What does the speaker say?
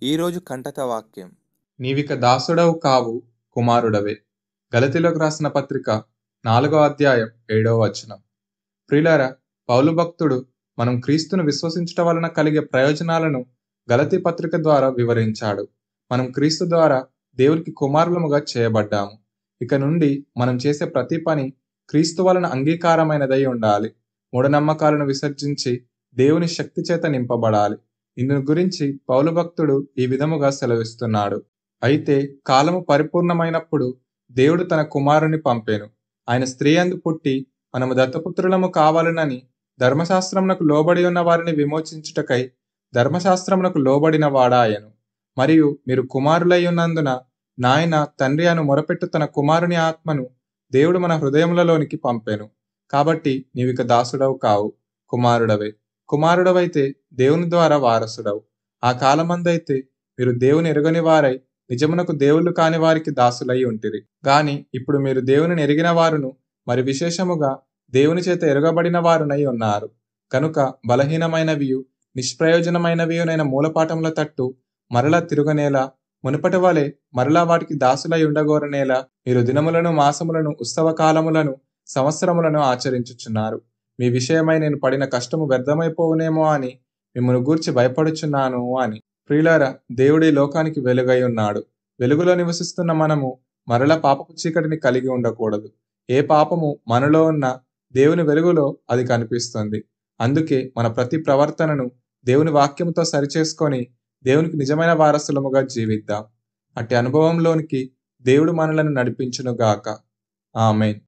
ఈరోజు కంటక వాక్యం. నీవిక దాసుడవు కావు, కుమారుడవే. గలతీలకు రాసిన పత్రిక 4వ అధ్యాయం 7వ వచనం. ప్రియులారా, పౌలు భక్తుడు మనం క్రీస్తును విశ్వసించటం వలన కలిగే ప్రయోజనాలను గలతీ పత్రిక ద్వారా వివరించాడు. మనం క్రీస్తు ద్వారా దేవునికి కుమారులముగా చేయబడ్డాము. ఇక నుండి మనం చేసే ప్రతి పని క్రీస్తు వలన అంగీకారమైనదై ఉండాలి. మూఢనమ్మకాలను విసర్జించి దేవుని శక్తి చేత నింపబడాలి. ఇందును గురించి పౌలు భక్తుడు ఈ విధముగా సెలవిస్తున్నాడు. అయితే కాలము పరిపూర్ణమైనప్పుడు దేవుడు తన కుమారుని పంపెను. ఆయన స్త్రీ యందు పుట్టి మనము దత్తపుత్రులము కావాలనని ధర్మశాస్త్రమునకు లోబడి ఉన్న వారిని విమోచించుటకై ధర్మశాస్త్రమునకు లోబడిన వాడాయను. మరియు మీరు కుమారులై ఉన్నందున నాయన తండ్రి అను మొరపెట్టు తన కుమారుని ఆత్మను దేవుడు మన హృదయములలోనికి పంపెను. కాబట్టి నీవిక దాసుడవు కావు, కుమారుడవే. కుమారుడవైతే దేవుని ద్వారా వారసుడవు. ఆ కాలమందైతే మీరు దేవుని ఎరుగని వారై నిజమునకు దేవుళ్ళు కాని వారికి దాసులై ఉంటిరి. గాని ఇప్పుడు మీరు దేవుని ఎరిగిన వారును, మరి విశేషముగా దేవుని చేత ఎరుగబడిన వారునై ఉన్నారు. కనుక బలహీనమైనవియు నిష్ప్రయోజనమైనవియునైన మూలపాఠముల తట్టు మరలా తిరుగనేలా, మునుపటి వలె మరలా వాటికి దాసులై ఉండగోరనేలా మీరు దినములను, మాసములను, ఉత్సవ కాలములను, సంవత్సరములను ఆచరించుచున్నారు. మీ విషయమై నేను పడిన కష్టము వ్యర్థమైపోవునేమో అని మిమ్మల్ని గూర్చి భయపడుచున్నాను అని. ప్రియులారా, దేవుడి లోకానికి వెలుగై ఉన్నాడు. వెలుగులో నివసిస్తున్న మనము మరల పాపపు చీకటిని కలిగి ఉండకూడదు. ఏ పాపము మనలో ఉన్న దేవుని వెలుగులో అది కనిపిస్తుంది. అందుకే మన ప్రతి ప్రవర్తనను దేవుని వాక్యముతో సరిచేసుకొని దేవునికి నిజమైన వారసులముగా జీవిద్దాం. అట్టి అనుభవంలోనికి దేవుడు మనలను నడిపించునుగాక. ఆమేన్.